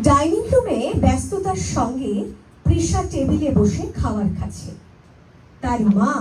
Dining রুমে ব্যস্ততার সঙ্গে পৃষা টেবিলে বসে খাবার খাচ্ছে। তার মা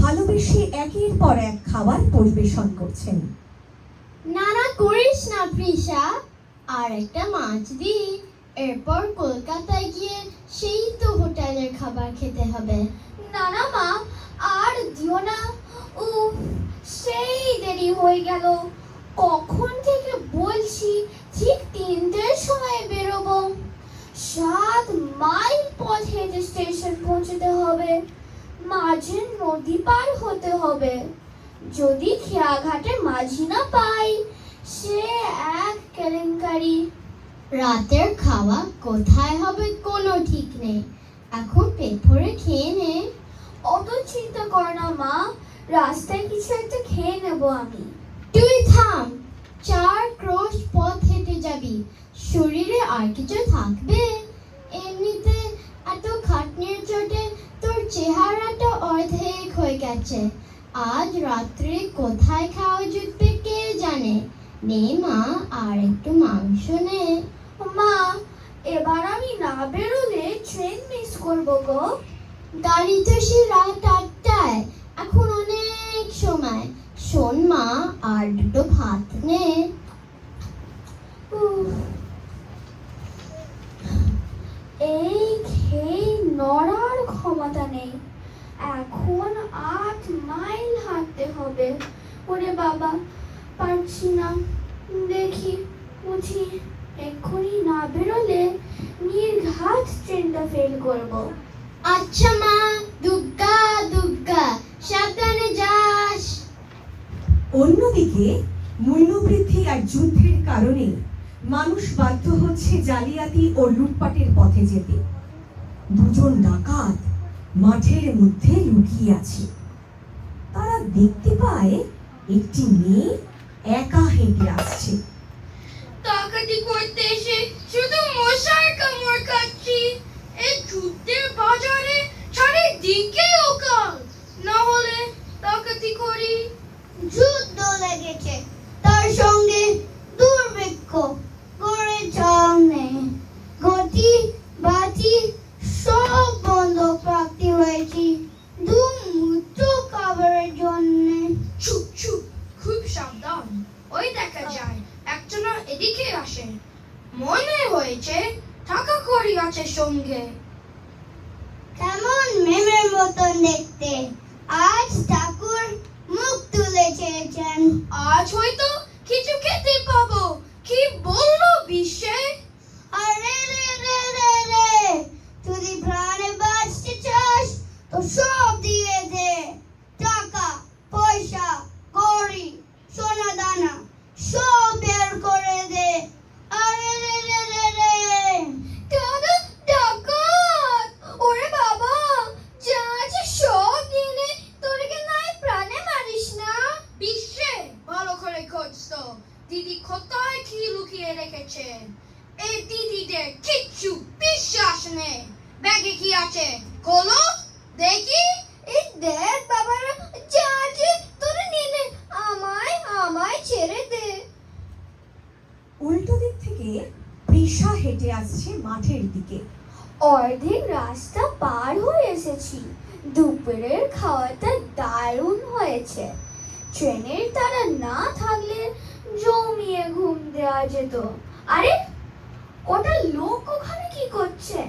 ভালোবেসে একের পর এক খাবার পরিবেশন করছেন। নানা করিস না পৃষা, আর একটা মাছ দি, এরপর কলকাতায় গিয়ে সেই তো হোটেলের খাবার খেতে হবে। না না মা, আর দিও না। সেই দেরি হয়ে গেল। কখন থেকে বলছি ঠিক 3টের সময় বেরোবো। 7 মাইল পথ হেঁটে স্টেশন পৌঁছতে হবে, মাঝে নদী পার হতে হবে। যদি খেয়াঘাটে মাঝি না পাই, সে এক কেলেঙ্কারি। রাতের খাওয়া কোথায় হবে কোনো ঠিক নেই, এখন পেট ভরে খেয়ে নে। অত চিন্তা কর না মা, রাস্তায় কিছু একটা খেয়ে নেব আমি। তুই থাম, 4 ক্রোশ পথ হেঁটে যাবি, শরীরে আর কিছু থাকবে? এমনিতে এত খাটনির চোটে তোর চেহারাটা অর্ধেক হয়ে গেছে। আজ রাত্রে কোথায় খাওয়া জুটবে কে জানে। নে মা, আর একটু মাংস নে। মা, এবার আমি না বেরোলে ট্রেন মিস করবো গো। গাড়ি তো সে রাত 8টায়, এখন অনেক সময়। শোন মা, আর দুটো ভাত নে। এই খেয়ে নড়ার ক্ষমতা নেই। এখন 8 মাইল হাঁটতে হবে। ওরে বাবা, পারছি না। দেখি বুঝি এক্ষুনি না বেরোলে নির্ঘাত ট্রেনটা ফেল করবো। আচ্ছা মা, দুগ্গা দুগ্গা, সাবধানে যাস। অন্যদিকে মূল্যবৃদ্ধি আর যুদ্ধের কারণে মানুষ বাধ্য হচ্ছে জালিয়াতি ও লুটপাটের পথে যেতে। দুজন ডাকাত মাঠের মধ্যে লুকিয়ে আছে। তারা দেখতে পায় একটি মেয়ে একা হেঁটে আসছে। ডাকাতি করতে এসে শুধু মশার কামড় খাচ্ছি। এই যুদ্ধের বাজারে চারিদিকে ওকাল, না হলে ডাকাতি করি। যুদ্ধ লেগেছে, তার সঙ্গে দুর্ভিক্ষ, করে চাল নেই, গতি বাতি সব বন্ধ প্রাপ্তি হয়েছি দুমুঠো খাবারের জন্য। চুপ চুপ, খুব সাবধান। ওই দেখা যায় একজন এদিকে আসে, মনে হয়েছে টাকা কড়ি আছে সঙ্গে। কেমন মেমের মতন দেখতে, আজ ঠাকুর মুখ তুলে চেয়েছেন। আজ হয়তো কিছু খেতে পাবো। কি বললো বিশ্বে? আরে রে রে রে রে, যদি প্রাণে বাঁচতে চাস তো সব দিয়ে দে। টাকা পয়সা কড়ি সোনা দানা সব বের করে দে। আরে রে রে রে রে। দাদা, ডাকাত! ওরে বাবা, যা আছে সব নিয়ে নে। তোরকে নাই প্রাণে মারিস না। বিশ্বে ভালো করে খোঁজ তো, দিদি কোথায় কি লুকিয়ে রেখেছে। এই দিদিদের কিচ্ছু বিশ্বাস নেই। ব্যাগে কি আছে খোলো দেখি। এই দেখ বাবারা, যা আছে তোরা নিয়ে নে। আমায় আমায় ছেড়ে দে। উল্টো দিক থেকে পৃষা হেঁটে আসছে মাঠের দিকে। অর্ধেক রাস্তা পার হয়ে এসেছি। দুপুরের খাওয়াটা দারুণ হয়েছে। ট্রেনের তারা না থাকলে জমিয়ে ঘুম দেওয়া যেত। আরে, ওটা লোক ওখানে কি করছে?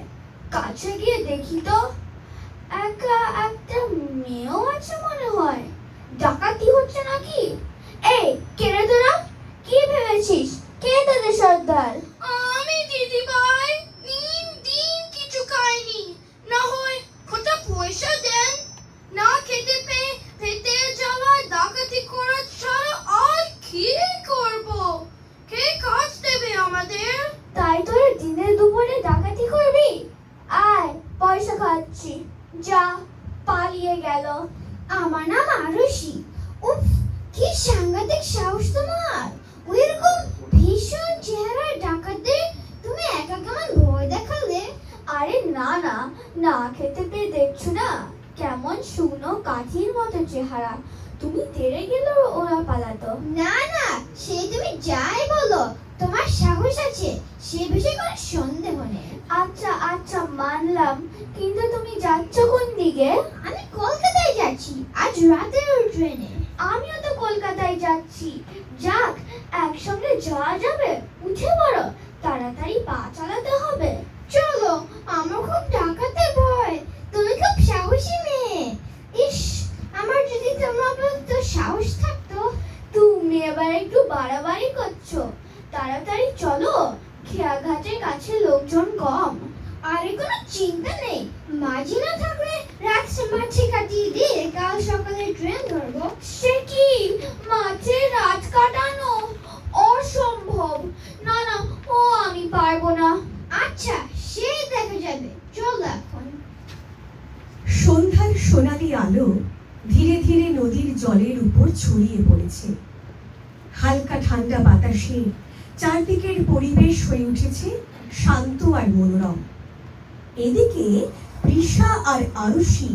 কাছে গিয়ে দেখি তো। একা একটা মেয়েও আছে মনে হয়। ডাকাতি হচ্ছে নাকি? এই, কে রে তোরা? কি ভেবেছিস কে তোদের সর্দার? আমি দিদি ভাই দিন কিছু খাইনি। না হয় কত পয়সা দেন। না খেতে পেয়ে পেটে জ্বালায় ডাকাতি করা ছাড়া আর কি করব? কে কাজ দেবে আমাদের? তাই তোরা দিনে দুপুরে ডাকাতি করবি? আয়, পয়সা খাচ্ছি। যা, পালিয়ে গেল। আমার নাম আরুষি। উফ, কি সাংঘাতিক সাহস তোমার! ওইরকম ভীষণ চেহারার ডাকাতদের তুমি একা কেমন ভয় দেখালে? আরে না না, না খেতে পেয়ে দেখছো না কেমন শুকনো কাঠির মতো চেহারা। তুমি তেড়ে গেলেও ওরা পালাতো। না না, সে তুমি যাই বলো, তোমার সাহস আছে, সে বিষয়ে কোনো সন্দেহ নেই। আচ্ছা আচ্ছা মানলাম, কিন্তু তুমি যাচ্ছ কোন দিকে? আমি কলকাতায় যাচ্ছি, আজ রাতের ট্রেনে। আমিও তো কলকাতায় যাচ্ছি। যাক, একসঙ্গে যাওয়া যাবে। উঠে পড়ো, তাড়াতাড়ি পা চালাতে হবে। চলো, আমার খুব ডাকাতে ভয়। তুমি খুব সাহসী মেয়ে। ইস, আমার যদি তোমার তো সাহস থাকতো। তুমি এবার একটু বাড়াবাড়ি করছো। তাড়াতাড়ি চলো, খেয়াঘাটের কাছে লোকজন কম। আরে কোনো চিন্তা নেই, মাঝি না থাকলে রাত মাঠে কাটিয়ে দিয়ে কাল সকালে ট্রেন ধরবো। সে কি, মাঠে রাত কাটানো? অসম্ভব। না না, ও আমি পারবো না। আচ্ছা, সে দেখা যাবে, চলো এখন। সন্ধ্যার সোনালি আলো ধীরে ধীরে নদীর জলের উপর ছড়িয়ে পড়েছে। হালকা ঠান্ডা বাতাসে চারদিকের পরিবেশ হয়ে উঠেছে শান্ত আর মনোরম। এদিকে পৃষা আর আরুষি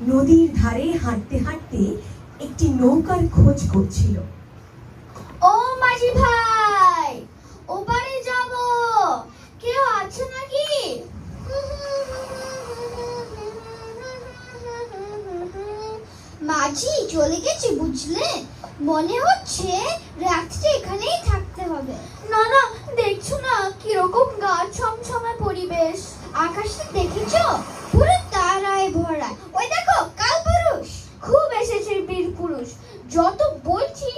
নদীর ধারে হাঁটতে হাঁটতে একটি নৌকার খোঁজ করছিল। ও মাঝি ভাই, ওপারে যাব, কেউ আছে নাকি? মাঝি চলে গেছে বুঝলে, মনে হচ্ছে রাতটা এখানেই থাকতে হবে। না না, দেখছো না কিরকম গা ছমছমে পরিবেশ? আকাশটা দেখেছো, পুরো তারায় ভরা। ওই দেখো কালপুরুষ। খুব এসেছে বীর পুরুষ। যত বলছি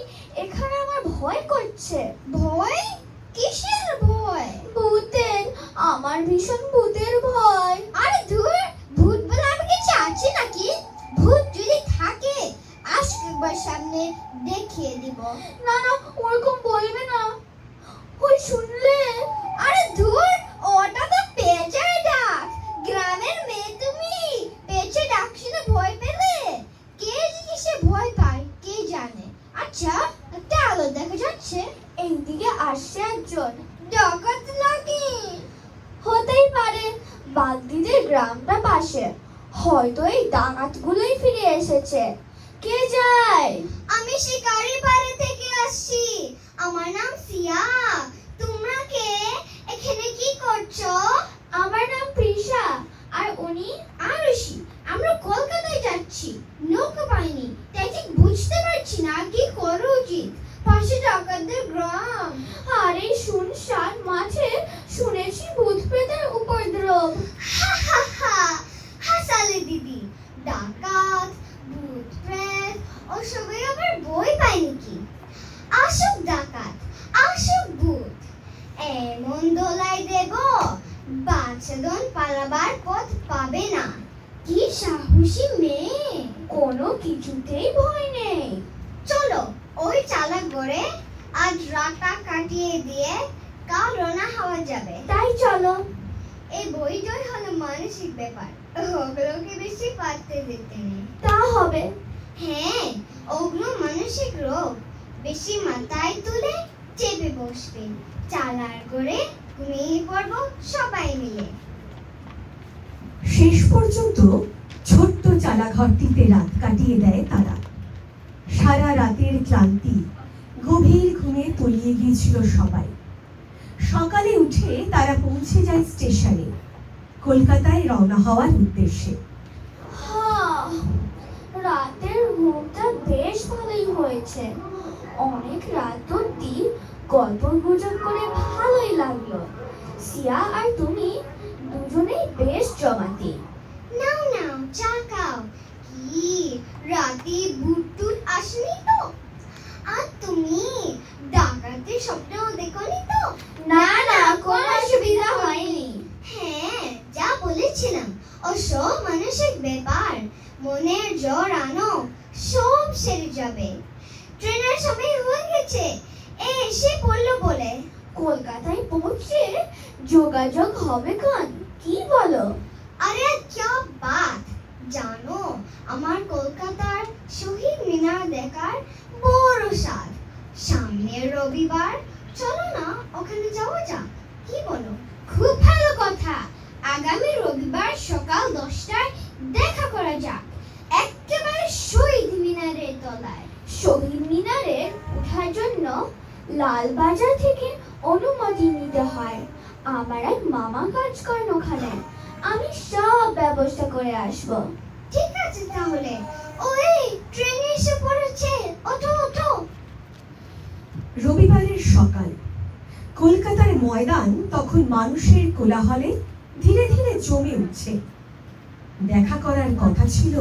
এখানে আমার ভয় করছে। ভয়? কিসের ভয়? ভূতের, আমার ভীষণ ভূতের ভয়। আরে ধুর, ভূত বলে আমি কিছু আছে নাকি? ভূত যদি থাকে আসো একবার সামনে, দেখিয়ে দিব। না না, ওরকম বলবে না। ওই শুনলে? আরে ধুর, ওটা তো পেঁচার ডাক। গ্রামের মেয়ে তুমি, পেঁচে ডাক শুনে ভয় পেলে? কে কিসে ভয় পায় কে জানে। আচ্ছা, একটা আলো দেখা যাচ্ছে। এইদিকে আসছে একজন। ডাকাত নাকি? হতেই পারে, বাগদিদের গ্রামটা পাশে। হয়তো এই ডাকাতগুলোই ফিরে এসেছে। কে যায়? আমি শিকারি বাড়ি থেকে আসছি। আমার নাম সিয়া। তোমরা কে? এখানে কি করছো? আমার নাম পৃষা, আর উনি আরুষি। আমরা কলকাতায় যাচ্ছি, নৌকা পাইনি, তাই ঠিক বুঝতে পারছি না কি করা উচিত। পাশে ডাকাতদের গ্রাম। আর এই শুনশান মাঠে শুনেছি ভূত প্রেতের উপদ্রব। হা হা হা, হাসালে দিদি। ডাকাত, ভূত প্রেত ওসবে আবার বই পাই নাকি? আসুক ডাকাত, আসুক ভূত, এমন দোলাই দেব বাচ্চাদন পালাবার পথ পাবে না। কি সাহসী মেয়ে! কোনো কিছুতেই ভয় নেই। চলো ওই চালাক গড়ে আজ রাতটা কাটিয়ে দিয়ে কাল রওনা হওয়া যাবে। তাই চলো। এই বইটাই হলো মানসিক ব্যাপার, ওগুলোকে বেশি পারতে দিতে নেই। তা হবে। হ্যাঁ, ওগুলো মানসিক রোগ। বেশি মাথায় তুলে চেপে বসবে, চালার করে ঘুমিয়ে পড়বো সবাই মিলে। শেষ পর্যন্ত ছোট্ট চালাঘরটিতে রাত কাটিয়ে দেয় তারা। সারা রাতের ক্লান্তি গভীর ঘুমে তলিয়ে গিয়েছিল সবাই। সকালে উঠে তারা পৌঁছে যায় স্টেশনে, কলকাতায় রওনা হওয়ার উদ্দেশ্যে। রাতের ঘুমটা বেশ ভালোই হয়েছে। অনেক রাত অব্দি গল্প গুজব করে ভালোই লাগলো। সিয়া আর তুমি দুজনেই বেশ জমাতি। নাও নাও, চা খাও। কি রাতে ভূত টুত আসেনি তো? আর তুমি ডাকাতের স্বপ্ন দেখোনি তো? না না, কোনো অসুবিধা হয়নি। হ্যাঁ, যা বলেছিলাম ওসব মানসিক ব্যাপার। মনের জ্বর আনো, সব সেরে যাবে। ট্রেনের সময় হয়ে গেছে, এসে পড়লো বলে। কলকাতায় পৌঁছে যোগাযোগ হবে কান, কি বলো? আরে क्या बात! জানো, আমার কলকাতার শহীদ মিনার দেখার বড় সাধ। সামনের রবিবার চলো না ওখানে যাওয়া যাক, কি বলো? খুব ভালো কথা। আগামী রবিবার সকাল 10টায় দেখা করা যাক, একেবারে শহীদ মিনারের তলায়। শহীদ মিনারে ওঠার জন্য লালবাজার থেকে অনুমতি নিতে হয়। আমার এক মামা কাজ করেন ওখানে। আমি সব ব্যবস্থা করে আসবো। ঠিক আছে তাহলে। ওই ট্রেন এসে পড়েছে, ওঠো ওঠো। রবিবারের সকাল। কলকাতার ময়দান তখন মানুষের কোলাহলে ধীরে ধীরে জমে উঠছে। দেখা করার কথা ছিল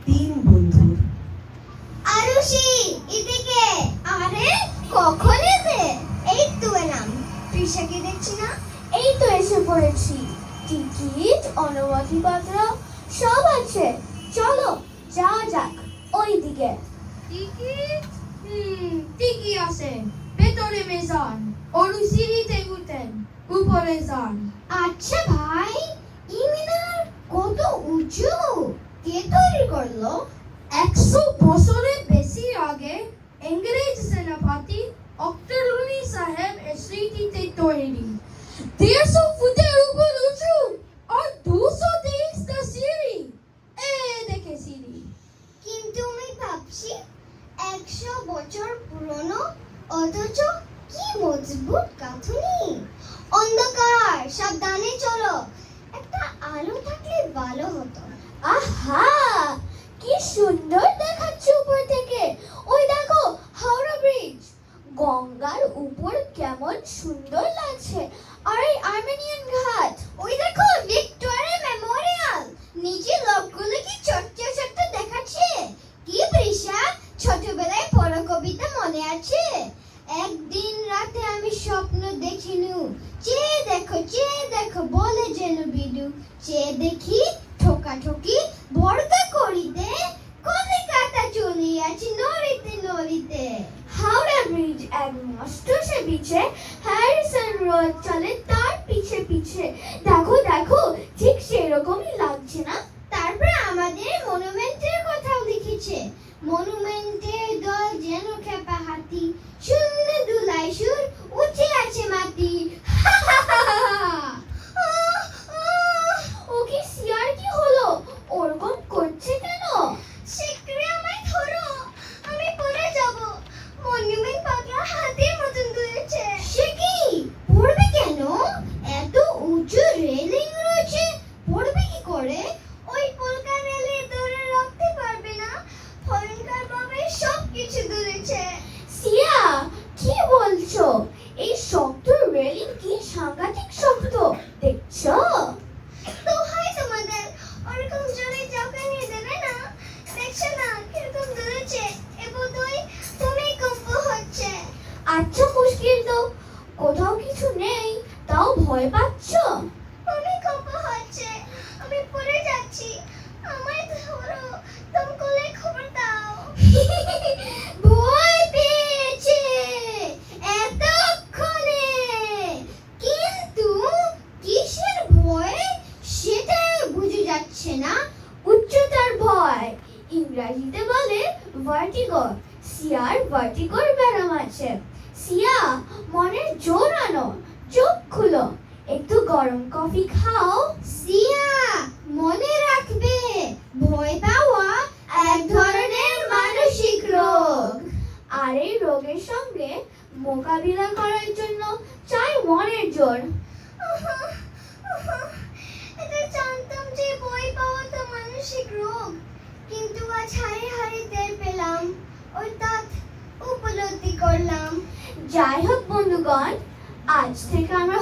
3 বন্ধুর। আরুষি, এদিকে। আরে কখন এলে? এই তো এলাম। তৃষাকে দেখছি না। এই তো এসে পড়েছি। টিকিট, অনুমতিপত্র সব আছে। চলো যাওয়া যাক ওই দিকে। টিকিট? ঠিকই আছে। ভেতরে মেজান। ওরু সিঁড়িতে উঠেন। উপরে যান। আচ্ছা ভাই, ইমিনার কত উঁচু? কে তৈরি করলো? 100 বছরের বেশি আগে ইংরেজ সেনাপতি অক্টরুনি সাহেব এর স্মৃতিতে তৈরি। 150 ফুটের উপর উঁচু আর 223টা সিঁড়ি। দেখে সিঁড়ি। কিন্তু আমি ভাবছি 100 বছর পুরনো, অথচ কি মজবুত গাঁথুনি। অন্ধকার, সাবধানে চলো। একটা আলো থাকলে ভালো হতো। আহা, কি সুন্দর দেখাচ্ছে উপর থেকে। ওই দেখো হাওড়া ব্রিজ। গঙ্গার উপর কেমন সুন্দর লাগছে। আর এই আর্মেনিয়ান ঘাট। ওই দেখো ভিক্টোরিয়া মেমোরিয়াল। নিচে লোকগুলো কি ছোট্ট ছোট্ট দেখাচ্ছে। কি বৃষা, ছোটবেলায় পড়া কবিতা মনে আছে? একদিন রাতে আমি স্বপ্ন দেখিনু, চেয়ে দেখো বলে যেন বিদু। চেয়ে দেখি ঠোকাঠুকি বর্গা করিতে, কলিকাতা চলিয়াছি নড়িতে নড়িতে। হাওড়া ব্রিজ এক মস্ত সে পিছে, হ্যারিসন রোড চলে তার পিছে পিছে। দেখো দেখো, ঠিক সেরকমই লাগছে না? তারপর আমাদের মনুমেন্টের কথাও লিখেছে। মনুমেন্টের দল যেন খেপা হাতি, শূন্য দুলাই সুর উঠে আছে মাটি। ও কি সিয়ার কি হলো? ওরকম করছে কেন? শিগগিরই আমায় ধরো, আমি পড়ে যাব। মনুমেন্ট পাগলা হাতির মতন দুলেছে। সে কি? পড়বে কেন? এত উঁচু রেলিং রয়েছে, পড়বে কি করে? ওই পোলকা রেলে ধরে রাখতে পারবে না। ভয়ঙ্কর ভাবে সবকিছু দুলেছে। সিয়া, কি বলছো? এই শক্ত রেলিং কি সাংঘাতিক শক্ত, দেখছো? দোহাই তোমাদের, ওরকম জোরে চাপে নিয়ে দেবে না। দেখছো না কিরকম দুলেছে? এ বোধহয় ভূমিকম্প হচ্ছে। আচ্ছা মুশকিল তো, কোথাও কিছু নেই তাও ভয় পাচ্ছো? ভূমিকম্প হচ্ছে, আমি পড়ে যাচ্ছি। আমায় ধরো, দমকলে খবর দাও। ভয় পেয়েছে এতক্ষণে, কিন্তু কিসের ভয় সেটা বুঝে যাচ্ছে না। উচ্চতার ভয়, ইংরেজিতে বলে ভার্টিগো। সিয়ার ভার্টিগোর ব্যারাম আছে। সিয়া, মনের জোর আনো, চোখ খুলো, একটু গরম কফি খাও। সিয়া, মনে রাখবে, ভয় পাওয়া এক ধরনের মানসিক রোগ। আর এই রোগের সঙ্গে মোকাবিলা করার জন্য চাই মনের জোর। এটা জানতাম যে ভয় পাওয়া তো মানসিক রোগ, কিন্তু আজ হারে হারে টের পেলাম, অর্থাৎ উপলব্ধি করলাম। যাই হোক বন্ধুগণ, আজ থেকে আমরা